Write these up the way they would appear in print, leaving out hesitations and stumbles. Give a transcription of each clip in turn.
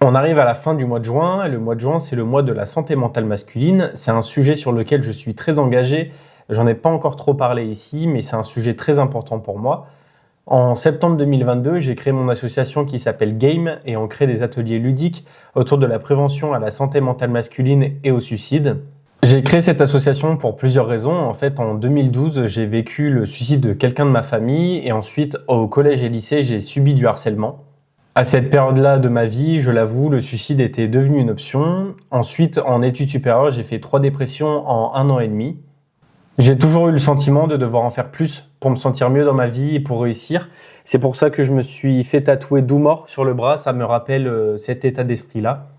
On arrive à la fin du mois de juin, et le mois de juin, c'est le mois de la santé mentale masculine. C'est un sujet sur lequel je suis très engagé. J'en ai pas encore trop parlé ici, mais c'est un sujet très important pour moi. En septembre 2022, j'ai créé mon association qui s'appelle Game et on crée des ateliers ludiques autour de la prévention à la santé mentale masculine et au suicide. J'ai créé cette association pour plusieurs raisons. En fait, en 2012, j'ai vécu le suicide de quelqu'un de ma famille et ensuite, au collège et lycée, j'ai subi du harcèlement. À cette période-là de ma vie, je l'avoue, le suicide était devenu une option. Ensuite, en études supérieures, j'ai fait 3 dépressions en 1 an et demi. J'ai toujours eu le sentiment de devoir en faire plus pour me sentir mieux dans ma vie et pour réussir. C'est pour ça que je me suis fait tatouer Doux Mort sur le bras, ça me rappelle cet état d'esprit-là.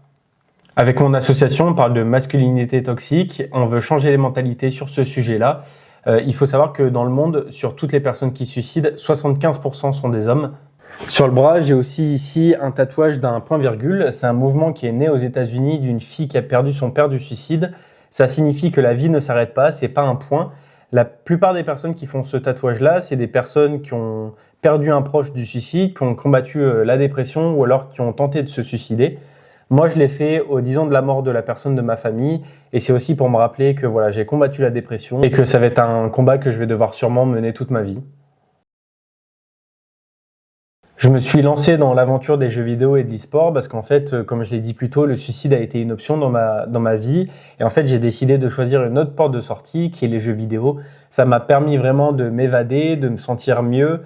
Avec mon association, on parle de masculinité toxique, on veut changer les mentalités sur ce sujet-là. Il faut savoir que dans le monde, sur toutes les personnes qui se suicident, 75% sont des hommes. Sur le bras, j'ai aussi ici un tatouage d'un point-virgule. C'est un mouvement qui est né aux États-Unis d'une fille qui a perdu son père du suicide. Ça signifie que la vie ne s'arrête pas, c'est pas un point. La plupart des personnes qui font ce tatouage-là, c'est des personnes qui ont perdu un proche du suicide, qui ont combattu la dépression ou alors qui ont tenté de se suicider. Moi, je l'ai fait aux 10 ans de la mort de la personne de ma famille et c'est aussi pour me rappeler que voilà, j'ai combattu la dépression et que ça va être un combat que je vais devoir sûrement mener toute ma vie. Je me suis lancé dans l'aventure des jeux vidéo et de l'e-sport parce qu'en fait, comme je l'ai dit plus tôt, le suicide a été une option dans ma vie. Et en fait, j'ai décidé de choisir une autre porte de sortie qui est les jeux vidéo. Ça m'a permis vraiment de m'évader, de me sentir mieux.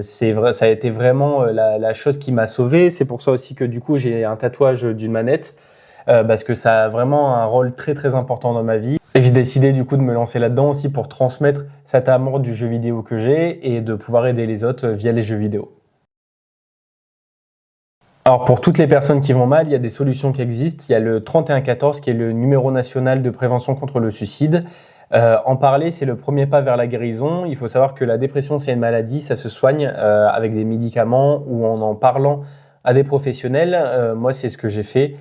C'est vrai, ça a été vraiment la chose qui m'a sauvé. C'est pour ça aussi que du coup, j'ai un tatouage d'une manette parce que ça a vraiment un rôle très très important dans ma vie. Et j'ai décidé du coup de me lancer là-dedans aussi pour transmettre cet amour du jeu vidéo que j'ai et de pouvoir aider les autres via les jeux vidéo. Alors pour toutes les personnes qui vont mal, il y a des solutions qui existent. Il y a le 3114 qui est le numéro national de prévention contre le suicide. En parler, c'est le premier pas vers la guérison. Il faut savoir que la dépression, c'est une maladie, ça se soigne avec des médicaments ou en parlant à des professionnels. Moi, c'est ce que j'ai fait.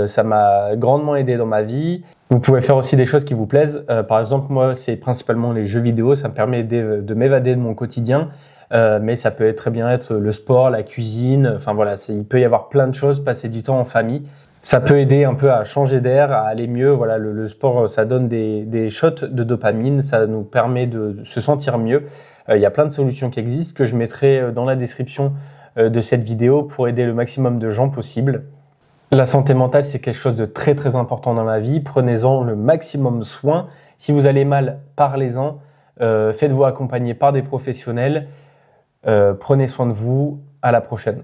Ça m'a grandement aidé dans ma vie. Vous pouvez faire aussi des choses qui vous plaisent. Par exemple, moi, c'est principalement les jeux vidéo. Ça me permet de m'évader de mon quotidien. Mais ça peut très bien être le sport, la cuisine. Enfin voilà, il peut y avoir plein de choses. Passer du temps en famille. Ça peut aider un peu à changer d'air, à aller mieux. Voilà, le sport, ça donne des shots de dopamine. Ça nous permet de se sentir mieux. Il y a plein de solutions qui existent que je mettrai dans la description de cette vidéo pour aider le maximum de gens possible. La santé mentale, c'est quelque chose de très très important dans la vie. Prenez-en le maximum soin. Si vous allez mal, parlez-en. Faites-vous accompagner par des professionnels. Prenez soin de vous. À la prochaine.